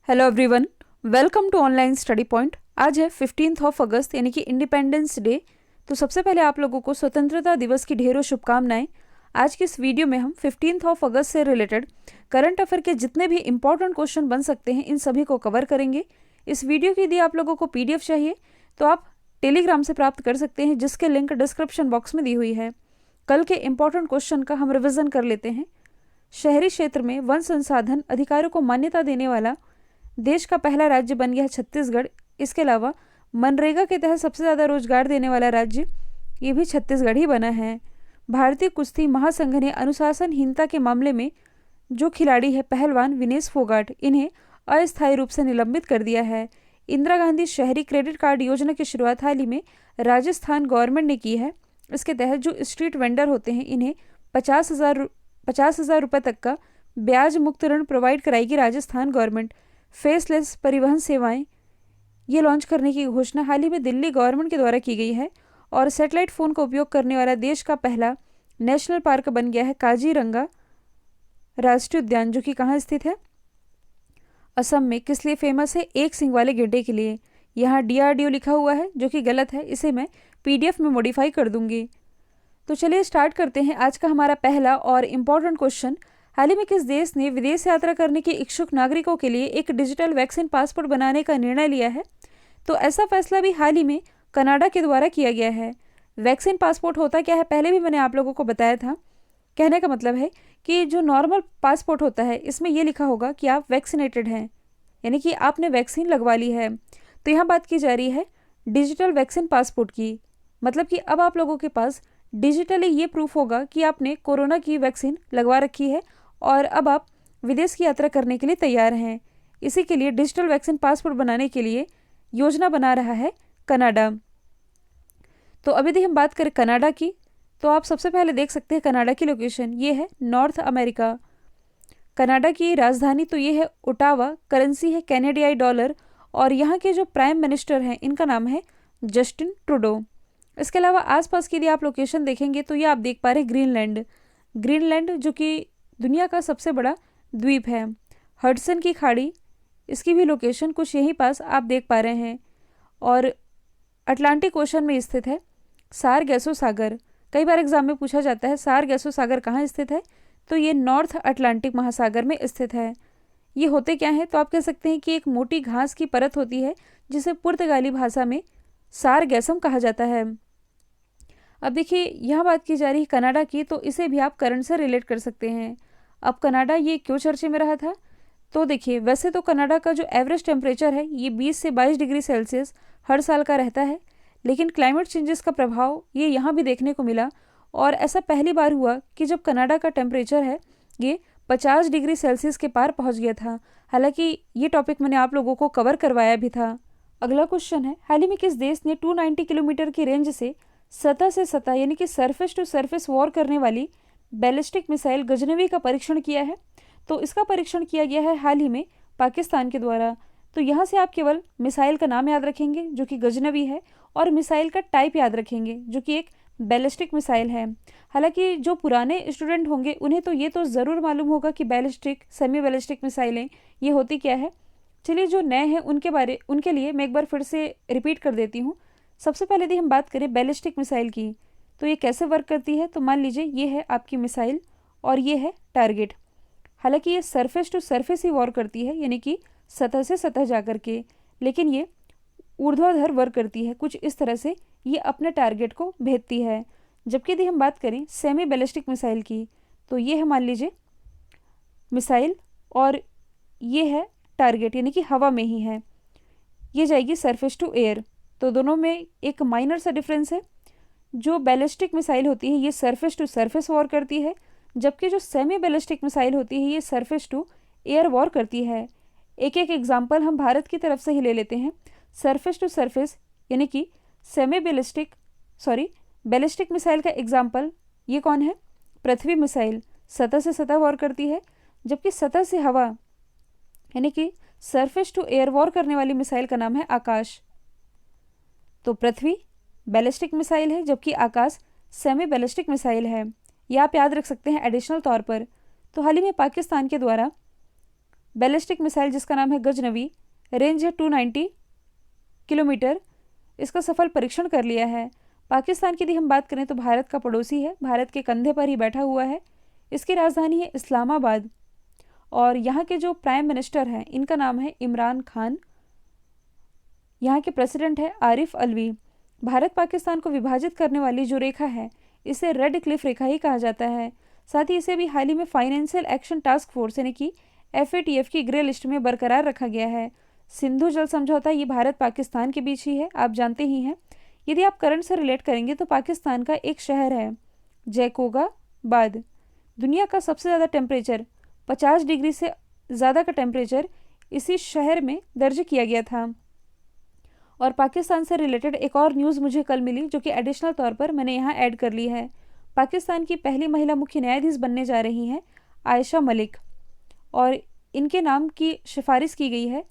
Hello everyone, welcome to online study point. आज है 15 अगस्त यानी कि इंडिपेंडेंस डे। तो सबसे पहले आप लोगों को स्वतंत्रता दिवस की ढेरों शुभकामनाएं। आज की इस वीडियो में हम 15 अगस्त से रिलेटेड करंट अफेयर के जितने भी इंपॉर्टेंट क्वेश्चन बन सकते हैं इन सभी को कवर करेंगे। इस वीडियो की यदि आप लोगों को PDF चाहिए तो आप टेलीग्राम से प्राप्त कर सकते हैं, जिसके लिंक डिस्क्रिप्शन बॉक्स में दी हुई है। कल के इंपॉर्टेंट क्वेश्चन का हम रिविजन कर लेते हैं। शहरी क्षेत्र में वन संसाधन अधिकारियों को मान्यता देने वाला देश का पहला राज्य बन गया है छत्तीसगढ़। इसके अलावा मनरेगा के तहत सबसे ज़्यादा रोजगार देने वाला राज्य ये भी छत्तीसगढ़ ही बना है। भारतीय कुश्ती महासंघ ने अनुशासनहीनता के मामले में जो खिलाड़ी है पहलवान विनेश फोगाट, इन्हें अस्थायी रूप से निलंबित कर दिया है। इंदिरा गांधी शहरी क्रेडिट कार्ड योजना की शुरुआत हाल ही में राजस्थान गवर्नमेंट ने की है। इसके तहत जो स्ट्रीट वेंडर होते हैं इन्हें 50,000 रुपये तक का ब्याज मुक्त ऋण प्रोवाइड कराएगी राजस्थान गवर्नमेंट। फेसलेस परिवहन सेवाएं ये लॉन्च करने की घोषणा हाल ही में दिल्ली गवर्नमेंट के द्वारा की गई है। और सैटेलाइट फ़ोन का उपयोग करने वाला देश का पहला नेशनल पार्क बन गया है काजीरंगा राष्ट्रीय उद्यान, जो कि कहाँ स्थित है? असम में। किस लिए फेमस है? एक सींग वाले गैंडे के लिए। यहाँ DRDO लिखा हुआ है जो कि गलत है, इसे मैं PDF में मॉडिफाई कर दूंगी। तो चलिए स्टार्ट करते हैं आज का हमारा पहला और इम्पॉर्टेंट क्वेश्चन। हाल ही में किस देश ने विदेश यात्रा करने के इच्छुक नागरिकों के लिए एक डिजिटल वैक्सीन पासपोर्ट बनाने का निर्णय लिया है? तो ऐसा फैसला भी हाल ही में कनाडा के द्वारा किया गया है। वैक्सीन पासपोर्ट होता क्या है पहले भी मैंने आप लोगों को बताया था। कहने का मतलब है कि जो नॉर्मल पासपोर्ट होता है इसमें यह लिखा होगा कि आप वैक्सीनेटेड हैं, यानी कि आपने वैक्सीन लगवा ली है। तो यहाँ बात की जा रही है डिजिटल वैक्सीन पासपोर्ट की, मतलब कि अब आप लोगों के पास डिजिटली ये प्रूफ होगा कि आपने कोरोना की वैक्सीन लगवा रखी है और अब आप विदेश की यात्रा करने के लिए तैयार हैं। इसी के लिए डिजिटल वैक्सीन पासपोर्ट बनाने के लिए योजना बना रहा है कनाडा। तो अब यदि हम बात करें कनाडा की, तो आप सबसे पहले देख सकते हैं कनाडा की लोकेशन ये है नॉर्थ अमेरिका। कनाडा की राजधानी तो ये है ओटावा, करेंसी है कैनेडियाई डॉलर और यहाँ के जो प्राइम मिनिस्टर हैं इनका नाम है जस्टिन ट्रूडो। इसके अलावा आसपास की यदि आप लोकेशन देखेंगे तो ये आप देख पा रहे हैं ग्रीनलैंड। ग्रीनलैंड जो कि दुनिया का सबसे बड़ा द्वीप है। हडसन की खाड़ी, इसकी भी लोकेशन कुछ यहीं पास आप देख पा रहे हैं। और अटलांटिक ओशन में स्थित है सारगैसो सागर। कई बार एग्जाम में पूछा जाता है सारगैसो सागर कहाँ स्थित है, तो ये नॉर्थ अटलांटिक महासागर में स्थित है। ये होते क्या हैं? तो आप कह सकते हैं कि एक मोटी घास की परत होती है जिसे पुर्तगाली भाषा में सारगैसम कहा जाता है। अब देखिए यहाँ बात की जा रही है कनाडा की, तो इसे भी आप करंट से रिलेट कर सकते हैं। अब कनाडा ये क्यों चर्चे में रहा था? तो देखिए वैसे तो कनाडा का जो एवरेज टेम्परेचर है ये 20 से 22 डिग्री सेल्सियस हर साल का रहता है, लेकिन क्लाइमेट चेंजेस का प्रभाव ये यहाँ भी देखने को मिला। और ऐसा पहली बार हुआ कि जब कनाडा का टेम्परेचर है ये 50 डिग्री सेल्सियस के पार पहुँच गया था। हालांकि ये टॉपिक मैंने आप लोगों को कवर करवाया भी था। अगला क्वेश्चन है, हाल ही में किस देश ने 290 किलोमीटर की रेंज से सतह से सतह यानी कि सरफेस टू सरफेस वॉर करने वाली बैलिस्टिक मिसाइल गजनवी का परीक्षण किया है? तो इसका परीक्षण किया गया है हाल ही में पाकिस्तान के द्वारा। तो यहाँ से आप केवल मिसाइल का नाम याद रखेंगे जो कि गजनवी है और मिसाइल का टाइप याद रखेंगे जो कि एक बैलिस्टिक मिसाइल है। हालांकि जो पुराने स्टूडेंट होंगे उन्हें तो ये तो ज़रूर मालूम होगा कि बैलिस्टिक सेमी बैलिस्टिक मिसाइलें ये होती क्या है। चलिए जो नए हैं उनके लिए मैं एक बार फिर से रिपीट कर देती हूँ। सबसे पहले यदि हम बात करें बैलिस्टिक मिसाइल की, तो ये कैसे वर्क करती है? तो मान लीजिए ये है आपकी मिसाइल और ये है टारगेट। हालांकि ये सरफेस टू सरफेस ही वॉर करती है, यानी कि सतह से सतह जा कर के, लेकिन ये ऊर्ध्वाधर वर्क करती है। कुछ इस तरह से ये अपने टारगेट को भेजती है। जबकि यदि हम बात करें सेमी बैलिस्टिक मिसाइल की, तो ये है मान लीजिए मिसाइल और ये है टारगेट, यानी कि हवा में ही है। ये जाएगी सरफेस टू एयर। तो दोनों में एक माइनर सा डिफरेंस है। जो बैलिस्टिक मिसाइल होती है ये सरफेस टू सरफेस वॉर करती है, जबकि जो सेमी बैलिस्टिक मिसाइल होती है ये सरफेस टू एयर वॉर करती है। एक एक एग्जांपल हम भारत की तरफ से ही ले लेते हैं। सरफेस टू सरफेस यानी कि बैलिस्टिक मिसाइल का एग्जाम्पल ये कौन है? पृथ्वी मिसाइल सतह से सतह वॉर करती है, जबकि सतह से हवा यानी कि सरफेस टू एयर वॉर करने वाली मिसाइल का नाम है आकाश। तो पृथ्वी बैलिस्टिक मिसाइल है जबकि आकाश सेमी बैलिस्टिक मिसाइल है। यह आप याद रख सकते हैं एडिशनल तौर पर। तो हाल ही में पाकिस्तान के द्वारा बैलिस्टिक मिसाइल जिसका नाम है गजनवी, रेंज है 290 किलोमीटर, इसका सफल परीक्षण कर लिया है। पाकिस्तान की यदि हम बात करें तो भारत का पड़ोसी है, भारत के कंधे पर ही बैठा हुआ है। इसकी राजधानी है इस्लामाबाद और यहाँ के जो प्राइम मिनिस्टर हैं इनका नाम है इमरान खान। यहाँ के प्रेसिडेंट है आरिफ अलवी। भारत पाकिस्तान को विभाजित करने वाली जो रेखा है इसे रेड क्लिफ रेखा ही कहा जाता है। साथ ही इसे भी हाल ही में फाइनेंशियल एक्शन टास्क फोर्स यानी कि FATF की ग्रे लिस्ट में बरकरार रखा गया है। सिंधु जल समझौता ये भारत पाकिस्तान के बीच ही है, आप जानते ही हैं। यदि आप करंट से रिलेट करेंगे तो पाकिस्तान का एक शहर है जैकोबाबाद, दुनिया का सबसे ज़्यादा टेम्परेचर 50 डिग्री से ज़्यादा का टेम्परेचर इसी शहर में दर्ज किया गया था। और पाकिस्तान से रिलेटेड एक और न्यूज़ मुझे कल मिली जो कि एडिशनल तौर पर मैंने यहाँ ऐड कर ली है। पाकिस्तान की पहली महिला मुख्य न्यायाधीश बनने जा रही हैं आयशा मलिक और इनके नाम की सिफारिश की गई है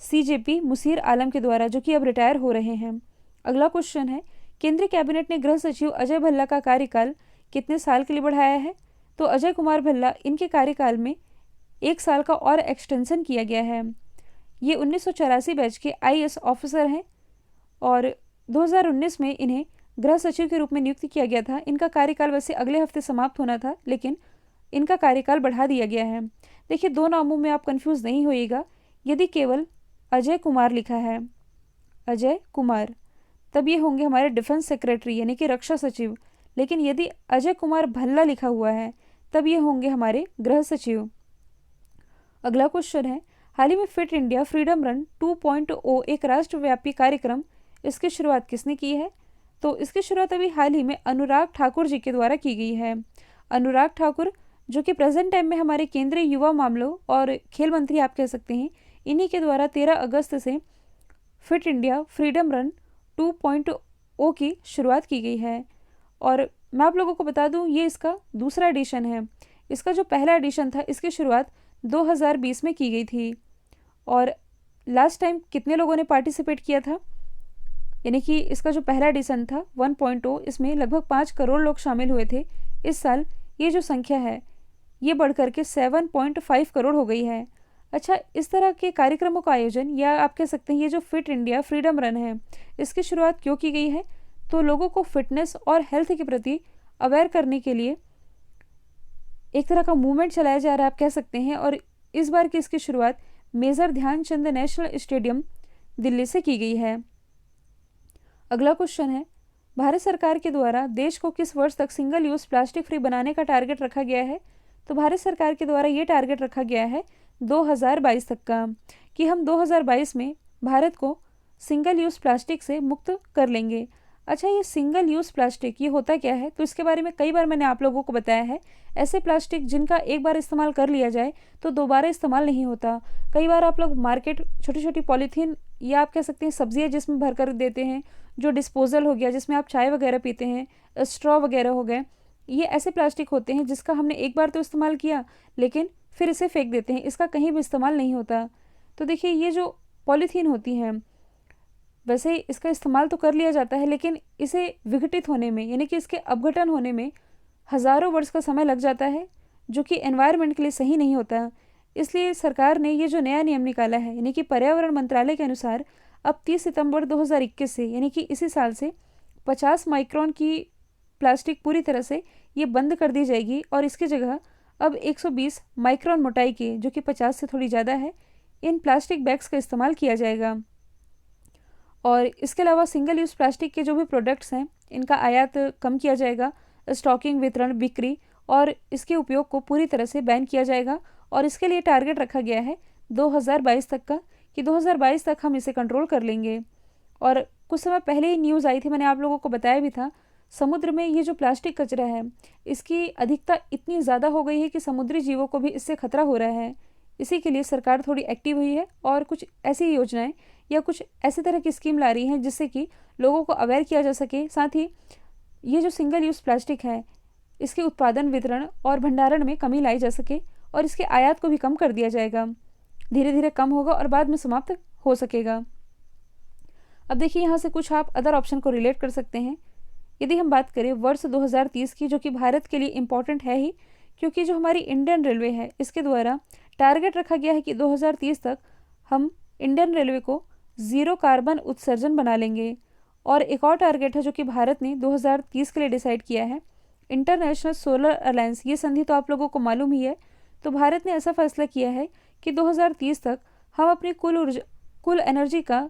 CJP मुसीर आलम के द्वारा, जो कि अब रिटायर हो रहे हैं। अगला क्वेश्चन है, केंद्रीय कैबिनेट ने गृह सचिव अजय भल्ला का कार्यकाल कितने साल के लिए बढ़ाया है? तो अजय कुमार भल्ला, इनके कार्यकाल में 1 साल का और एक्सटेंशन किया गया है। ये 1984 बैच के IAS ऑफिसर हैं और 2019 में इन्हें गृह सचिव के रूप में नियुक्त किया गया था। इनका कार्यकाल वैसे अगले हफ्ते समाप्त होना था, लेकिन इनका कार्यकाल बढ़ा दिया गया है। देखिए, 2 नामों में आप कंफ्यूज नहीं होइएगा। यदि केवल अजय कुमार लिखा है, अजय कुमार, तब ये होंगे हमारे डिफेंस सेक्रेटरी यानी कि रक्षा सचिव। लेकिन यदि अजय कुमार भल्ला लिखा हुआ है तब ये होंगे हमारे गृह सचिव। अगला क्वेश्चन है, हाल ही में फिट इंडिया फ्रीडम रन 2.0 एक राष्ट्रव्यापी कार्यक्रम, इसकी शुरुआत किसने की है? तो इसकी शुरुआत अभी हाल ही में अनुराग ठाकुर जी के द्वारा की गई है। अनुराग ठाकुर जो कि प्रेजेंट टाइम में हमारे केंद्रीय युवा मामलों और खेल मंत्री आप कह सकते हैं, इन्हीं के द्वारा 13 अगस्त से फिट इंडिया फ्रीडम रन 2.0 की शुरुआत की गई है। और मैं आप लोगों को बता दूं, ये इसका दूसरा एडिशन है। इसका जो पहला एडिशन था इसकी शुरुआत 2020 में की गई थी। और लास्ट टाइम कितने लोगों ने पार्टिसिपेट किया था, यानी कि इसका जो पहला एडिशन था 1.0, इसमें लगभग 5 करोड़ लोग शामिल हुए थे। इस साल ये जो संख्या है ये बढ़कर के 7.5 करोड़ हो गई है। अच्छा, इस तरह के कार्यक्रमों का आयोजन, या आप कह सकते हैं ये जो फिट इंडिया फ्रीडम रन है इसकी शुरुआत क्यों की गई है? तो लोगों को फिटनेस और हेल्थ के प्रति अवेयर करने के लिए एक तरह का मूवमेंट चलाया जा रहा है, आप कह सकते हैं। और इस बार की इसकी शुरुआत major Dhyanchand national stadium Delhi से की गई है। अगला क्वेश्चन है, भारत सरकार के द्वारा देश को किस वर्ष तक सिंगल यूज प्लास्टिक फ्री बनाने का टारगेट रखा गया है? तो भारत सरकार के द्वारा ये टारगेट रखा गया है 2022 तक का, कि हम 2022 में भारत को सिंगल यूज प्लास्टिक से मुक्त कर लेंगे। अच्छा, ये सिंगल यूज़ प्लास्टिक ये होता क्या है? तो इसके बारे में कई बार मैंने आप लोगों को बताया है। ऐसे प्लास्टिक जिनका एक बार इस्तेमाल कर लिया जाए तो दोबारा इस्तेमाल नहीं होता। कई बार आप लोग मार्केट छोटी छोटी पॉलीथीन, या आप कह सकते हैं सब्जियां जिसमें भर कर देते हैं, जो डिस्पोजल हो गया जिसमें आप चाय वगैरह पीते हैं, स्ट्रॉ वगैरह हो गए, ये ऐसे प्लास्टिक होते हैं जिसका हमने एक बार तो इस्तेमाल किया लेकिन फिर इसे फेंक देते हैं, इसका कहीं भी इस्तेमाल नहीं होता। तो देखिए, ये जो पॉलीथीन होती हैं, वैसे इसका इस्तेमाल तो कर लिया जाता है लेकिन इसे विघटित होने में, यानी कि इसके अपघटन होने में हज़ारों वर्ष का समय लग जाता है, जो कि एनवायरनमेंट के लिए सही नहीं होता। इसलिए सरकार ने ये जो नया नियम निकाला है, यानी कि पर्यावरण मंत्रालय के अनुसार अब 30 सितंबर 2021 से, यानी कि इसी साल से 50 माइक्रोन की प्लास्टिक पूरी तरह से ये बंद कर दी जाएगी और इसकी जगह अब 120 माइक्रोन मोटाई के, जो कि 50 से थोड़ी ज़्यादा है, इन प्लास्टिक बैग्स का इस्तेमाल किया जाएगा। और इसके अलावा सिंगल यूज़ प्लास्टिक के जो भी प्रोडक्ट्स हैं इनका आयात कम किया जाएगा, स्टॉकिंग, वितरण, बिक्री और इसके उपयोग को पूरी तरह से बैन किया जाएगा। और इसके लिए टारगेट रखा गया है 2022 तक का, कि 2022 तक हम इसे कंट्रोल कर लेंगे। और कुछ समय पहले ही न्यूज़ आई थी, मैंने आप लोगों को बताया भी था, समुद्र में ये जो प्लास्टिक कचरा है इसकी अधिकता इतनी ज़्यादा हो गई है कि समुद्री जीवों को भी इससे खतरा हो रहा है। इसी के लिए सरकार थोड़ी एक्टिव हुई है और कुछ ऐसी योजनाएं या कुछ ऐसे तरह की स्कीम ला रही हैं जिससे कि लोगों को अवेयर किया जा सके। साथ ही ये जो सिंगल यूज़ प्लास्टिक है इसके उत्पादन, वितरण और भंडारण में कमी लाई जा सके और इसके आयात को भी कम कर दिया जाएगा। धीरे धीरे कम होगा और बाद में समाप्त हो सकेगा। अब देखिए, यहाँ से कुछ आप अदर ऑप्शन को रिलेट कर सकते हैं। यदि हम बात करें वर्ष 2030 की, जो कि भारत के लिए इम्पॉर्टेंट है ही, क्योंकि जो हमारी इंडियन रेलवे है इसके द्वारा टारगेट रखा गया है कि 2030 तक हम इंडियन रेलवे को ज़ीरो कार्बन उत्सर्जन बना लेंगे। और एक और टारगेट है जो कि भारत ने 2030 के लिए डिसाइड किया है, इंटरनेशनल सोलर अलायंस, ये संधि तो आप लोगों को मालूम ही है। तो भारत ने ऐसा फैसला किया है कि 2030 तक हम अपनी कुल एनर्जी का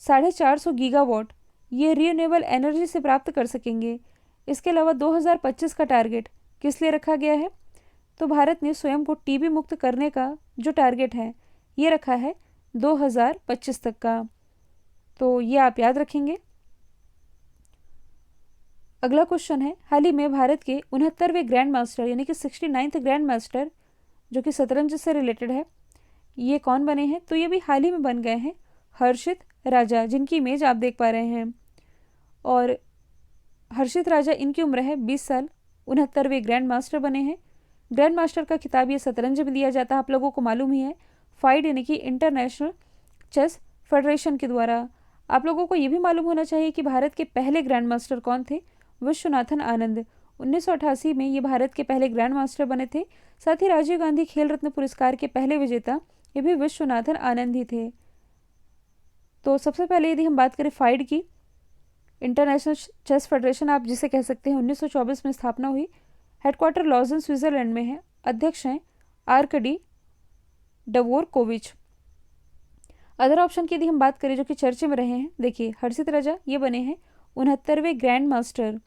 450 गीगावाट ये रीन्यूएबल एनर्जी से प्राप्त कर सकेंगे। इसके अलावा 2025 का टारगेट किस लिए रखा गया है, तो भारत ने स्वयं को टीबी मुक्त करने का जो टारगेट है ये रखा है 2025 तक का। तो ये आप याद रखेंगे। अगला क्वेश्चन है, हाल ही में भारत के 69वें ग्रैंड मास्टर यानी कि 69th ग्रैंड मास्टर जो कि शतरंज से रिलेटेड है, ये कौन बने हैं, तो ये भी हाल ही में बन गए हैं हर्षित राजा, जिनकी इमेज आप देख पा रहे हैं। और हर्षित राजा, इनकी उम्र है 20 साल, 69वें ग्रैंड मास्टर बने हैं। ग्रैंड मास्टर का खिताब ये शतरंज में दिया जाता है, आप लोगों को मालूम ही है, फाइड यानी कि इंटरनेशनल चेस फेडरेशन के द्वारा। आप लोगों को ये भी मालूम होना चाहिए कि भारत के पहले ग्रैंड मास्टर कौन थे, विश्वनाथन आनंद। 1988 में ये भारत के पहले ग्रैंड मास्टर बने थे। साथ ही राजीव गांधी खेल रत्न पुरस्कार के पहले विजेता ये भी विश्वनाथन आनंद ही थे। तो सबसे पहले यदि हम बात करें फाइड की, इंटरनेशनल चेस फेडरेशन आप जिसे कह सकते हैं, 1924 में स्थापना हुई। हेडक्वार्टर लॉजन स्विट्जरलैंड में है। अध्यक्ष हैं आर्कडी डवोरकोविच। अदर ऑप्शन की यदि हम बात करें जो कि चर्चे में रहे हैं, देखिए हर्षित राजा ये बने हैं 69वें ग्रैंड मास्टर।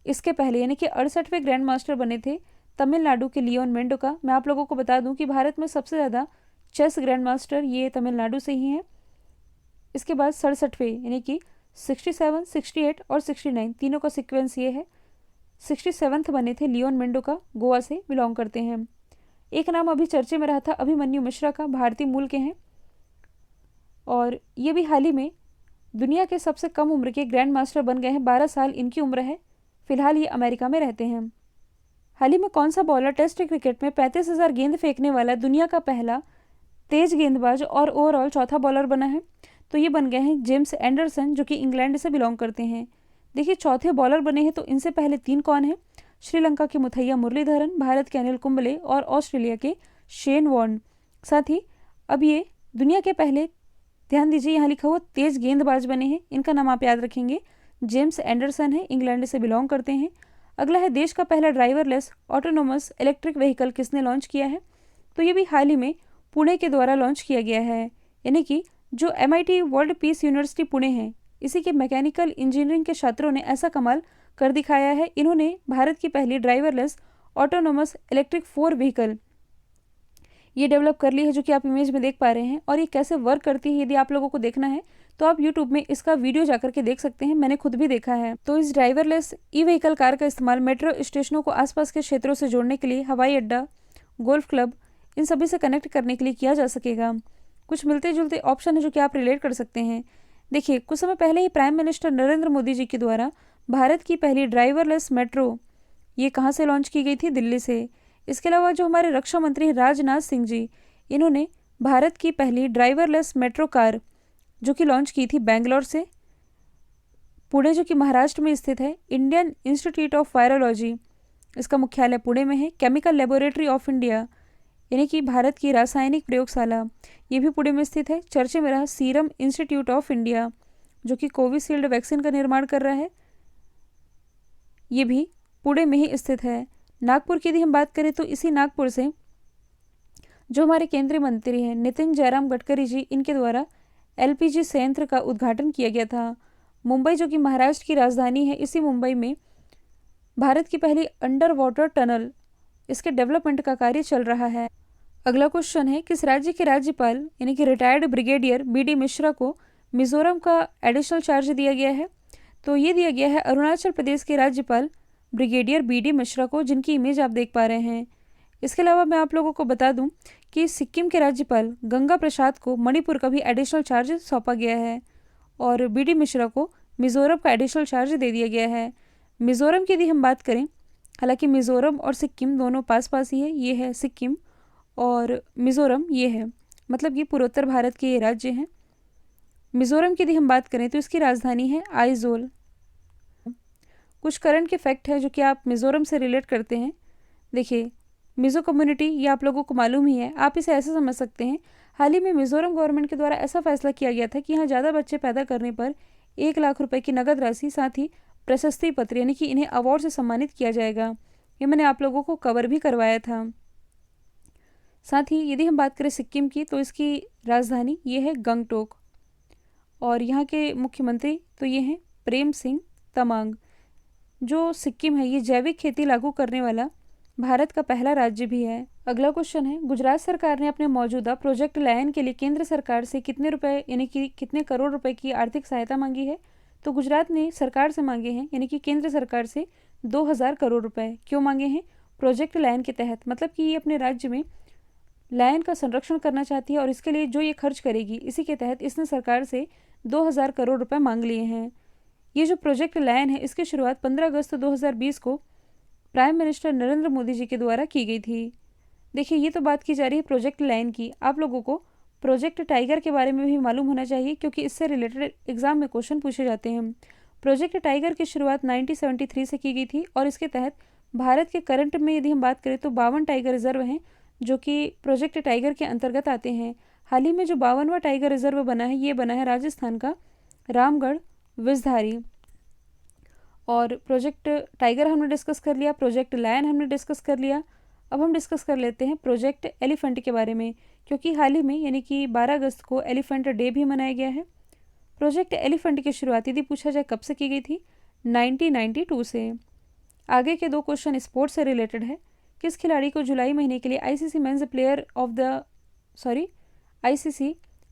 इसके पहले यानी कि 68वें ग्रैंड मास्टर बने थे तमिलनाडु के लियोन मेंडोका। मैं आप लोगों को बता दूं कि भारत में सबसे ज़्यादा चेस ग्रैंड मास्टर ये तमिलनाडु से ही हैं। इसके बाद 67वें यानी कि 67, 68 और 69 तीनों का सिक्वेंस ये है। 67th बने थे लियोन मेंडोका, गोवा से बिलोंग करते हैं। एक नाम अभी चर्चे में रहा था अभिमन्यु मिश्रा का, भारतीय मूल के हैं और ये भी हाल ही में दुनिया के सबसे कम उम्र के ग्रैंड मास्टर बन गए हैं। 12 साल इनकी उम्र है। फिलहाल ये अमेरिका में रहते हैं। हाल ही में कौन सा बॉलर टेस्ट क्रिकेट में 35,000 गेंद फेंकने वाला दुनिया का पहला तेज गेंदबाज और ओवरऑल चौथा बॉलर बना है, तो ये बन गए हैं जेम्स एंडरसन, जो कि इंग्लैंड से बिलोंग करते हैं। देखिए चौथे बॉलर बने हैं, तो इनसे पहले तीन कौन हैं, श्रीलंका के मुथैया मुरलीधरन, भारत के अनिल कुंबले और ऑस्ट्रेलिया के शेन वॉर्न। साथ ही अब ये दुनिया के पहले, ध्यान दीजिए यहाँ लिखा हुआ तेज गेंदबाज बने हैं, इनका नाम आप याद रखेंगे, जेम्स एंडरसन है, इंग्लैंड से बिलोंग करते हैं। अगला है देश का पहला ड्राइवरलेस ऑटोनोमस इलेक्ट्रिक व्हीकल किसने लॉन्च किया है, तो ये भी हाल ही में पुणे के द्वारा लॉन्च किया गया है। यानी कि जो MIT world peace university Pune है, इसी के मैकेनिकल इंजीनियरिंग के छात्रों ने ऐसा कमाल कर दिखाया है। इन्होंने भारत की पहली ड्राइवरलेस ऑटोनोमस इलेक्ट्रिक 4 व्हीकल ये डेवलप कर ली है, जो कि आप इमेज में देख पा रहे हैं। और ये कैसे वर्क करती है यदि आप लोगों को देखना है तो आप यूट्यूब में इसका वीडियो जाकर के देख सकते हैं, मैंने खुद भी देखा है। तो इस ड्राइवरलेस व्हीकल कार का इस्तेमाल मेट्रो स्टेशनों को आसपास के क्षेत्रों से जोड़ने के लिए, हवाई अड्डा, गोल्फ क्लब, इन सभी से कनेक्ट करने के लिए किया जा सकेगा। कुछ मिलते जुलते ऑप्शन है जो कि आप रिलेट कर सकते हैं। देखिए कुछ समय पहले ही प्राइम मिनिस्टर नरेंद्र मोदी जी के द्वारा भारत की पहली ड्राइवरलेस मेट्रो ये कहाँ से लॉन्च की गई थी, दिल्ली से। इसके अलावा जो हमारे रक्षा मंत्री राजनाथ सिंह जी, इन्होंने भारत की पहली ड्राइवरलेस मेट्रो कार जो कि लॉन्च की थी बेंगलोर से। पुणे जो कि महाराष्ट्र में स्थित है, इंडियन इंस्टीट्यूट ऑफ वायरोलॉजी, इसका मुख्यालय पुणे में है। केमिकल लेबोरेटरी ऑफ इंडिया यानी कि भारत की रासायनिक प्रयोगशाला, ये भी पुणे में स्थित है। चर्चे में रहा सीरम इंस्टीट्यूट ऑफ इंडिया जो कि कोविशील्ड वैक्सीन का निर्माण कर रहा है, ये भी पुणे में ही स्थित है। नागपुर की यदि हम बात करें तो इसी नागपुर से जो हमारे केंद्रीय मंत्री हैं नितिन जयराम गडकरी जी, इनके द्वारा LPG संयंत्र का उद्घाटन किया गया था। मुंबई जो कि महाराष्ट्र की राजधानी है, इसी मुंबई में भारत की पहली अंडर वाटर टनल, इसके डेवलपमेंट का कार्य चल रहा है। अगला क्वेश्चन है, किस राज्य के राज्यपाल यानी कि रिटायर्ड ब्रिगेडियर BD मिश्रा को मिजोरम का एडिशनल चार्ज दिया गया है, तो ये दिया गया है अरुणाचल प्रदेश के राज्यपाल ब्रिगेडियर BD मिश्रा को, जिनकी इमेज आप देख पा रहे हैं। इसके अलावा मैं आप लोगों को बता दूं कि सिक्किम के राज्यपाल गंगा प्रसाद को मणिपुर का भी एडिशनल चार्ज सौंपा गया है और BD मिश्रा को मिजोरम का एडिशनल चार्ज दे दिया गया है। मिजोरम की यदि हम बात करें, हालांकि मिजोरम और सिक्किम दोनों पास पास ही है, ये है सिक्किम और मिजोरम ये है, मतलब ये पूर्वोत्तर भारत के ये राज्य हैं। मिजोरम की यदि हम बात करें तो इसकी राजधानी है आइजोल। कुछ करंट के फैक्ट है जो कि आप मिजोरम से रिलेट करते हैं। देखिए मिज़ो कम्युनिटी, ये आप लोगों को मालूम ही है। आप इसे ऐसे समझ सकते हैं, हाल ही में मिज़ोरम गवर्नमेंट के द्वारा ऐसा फैसला किया गया था कि यहाँ ज़्यादा बच्चे पैदा करने पर 1 लाख रुपए की नगद राशि, साथ ही प्रशस्ति पत्र यानी कि इन्हें अवार्ड से सम्मानित किया जाएगा। ये मैंने आप लोगों को कवर भी करवाया था। साथ ही यदि हम बात करें सिक्किम की, तो इसकी राजधानी ये है गंगटोक, और यहाँ के मुख्यमंत्री तो ये हैं प्रेम सिंह तमांग। जो सिक्किम है, ये जैविक खेती लागू करने वाला भारत का पहला राज्य भी है। अगला क्वेश्चन है, गुजरात सरकार ने अपने मौजूदा प्रोजेक्ट लायन के लिए केंद्र सरकार से कितने रुपए यानी कि कितने करोड़ रुपए की आर्थिक सहायता मांगी है? तो गुजरात ने सरकार से मांगे हैं, यानी कि केंद्र सरकार से 2000 करोड़ रुपए। क्यों मांगे हैं? प्रोजेक्ट लायन के तहत, मतलब कि ये अपने राज्य में लायन का संरक्षण करना चाहती है और इसके लिए जो ये खर्च करेगी, इसी के तहत इसने सरकार से 2000 करोड़ रुपए मांग लिए हैं। ये जो प्रोजेक्ट लायन है, इसकी शुरुआत 15 अगस्त 2020 को प्राइम मिनिस्टर नरेंद्र मोदी जी के द्वारा की गई थी। देखिए, ये तो बात की जा रही है प्रोजेक्ट लायन की। आप लोगों को प्रोजेक्ट टाइगर के बारे में भी मालूम होना चाहिए, क्योंकि इससे रिलेटेड एग्जाम में क्वेश्चन पूछे जाते हैं। प्रोजेक्ट टाइगर की शुरुआत 1973 से की गई थी और इसके तहत भारत के करंट में यदि हम बात करें तो 52 टाइगर रिजर्व हैं, जो कि प्रोजेक्ट टाइगर के अंतर्गत आते हैं। हाल ही में जो 52वां टाइगर रिजर्व बना है, ये बना है राजस्थान का रामगढ़ विषधारी। और प्रोजेक्ट टाइगर हमने डिस्कस कर लिया, प्रोजेक्ट लायन हमने डिस्कस कर लिया। अब हम डिस्कस कर लेते हैं प्रोजेक्ट एलिफेंट के बारे में, क्योंकि हाल ही में यानी कि 12 अगस्त को एलिफेंट डे भी मनाया गया है। प्रोजेक्ट एलिफेंट की शुरुआत यदि पूछा जाए कब से की गई थी? 1992 से। आगे के 2 क्वेश्चन स्पोर्ट्स से रिलेटेड है। किस खिलाड़ी को जुलाई महीने के लिए ICC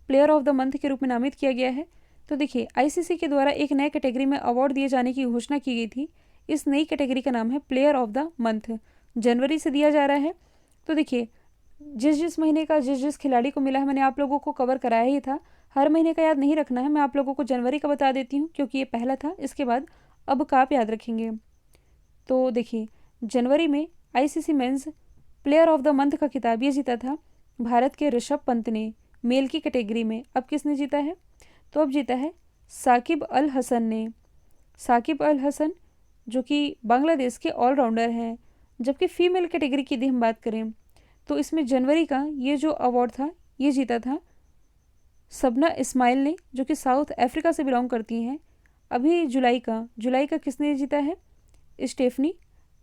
player of the month के रूप में नामित किया गया है? तो देखिए, आईसीसी के द्वारा एक नए कैटेगरी में अवार्ड दिए जाने की घोषणा की गई थी। इस नई कैटेगरी का नाम है प्लेयर ऑफ द मंथ। जनवरी से दिया जा रहा है। तो देखिए, जिस महीने का जिस खिलाड़ी को मिला है, मैंने आप लोगों को कवर कराया ही था। हर महीने का याद नहीं रखना है, मैं आप लोगों को जनवरी का बता देती हूँ, क्योंकि ये पहला था। इसके बाद अब का आप याद रखेंगे। तो देखिए, जनवरी में ICC men's player of the month का खिताब ये जीता था भारत के ऋषभ पंत ने, मेल की कैटेगरी में। अब किसने जीता है? तो अब जीता है साकिब अल हसन ने। साकिब अल हसन जो कि बांग्लादेश के ऑलराउंडर हैं। जबकि फीमेल कैटेगरी की यदि हम बात करें तो इसमें जनवरी का ये जो अवार्ड था, ये जीता था सबना इस्माइल ने, जो कि साउथ अफ्रीका से बिलोंग करती हैं। अभी जुलाई का किसने जीता है? स्टेफनी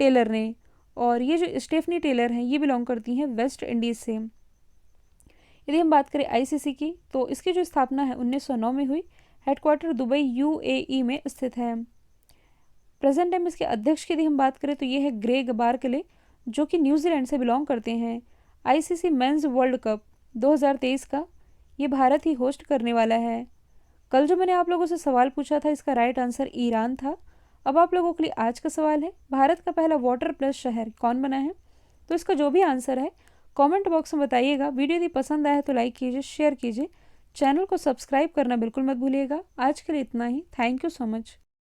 टेलर ने। और ये जो स्टेफनी टेलर हैं, ये बिलोंग करती हैं वेस्ट इंडीज़ से। यदि हम बात करें आईसीसी की, तो इसकी जो स्थापना है 1909 में हुई। हेडक्वार्टर दुबई यूएई में स्थित है। प्रेजेंट टाइम इसके अध्यक्ष की यदि हम बात करें तो ये है ग्रेग बार्कले, जो कि न्यूजीलैंड से बिलोंग करते हैं। आईसीसी मेंस वर्ल्ड कप 2023 का ये भारत ही होस्ट करने वाला है। कल जो मैंने आप लोगों से सवाल पूछा था, इसका राइट आंसर ईरान था। अब आप लोगों के लिए आज का सवाल है, भारत का पहला वाटर प्लस शहर कौन बना है? तो इसका जो भी आंसर है कमेंट बॉक्स में बताइएगा। वीडियो यदि पसंद आया तो लाइक कीजिए, शेयर कीजिए, चैनल को सब्सक्राइब करना बिल्कुल मत भूलिएगा। आज के लिए इतना ही। Thank you so much.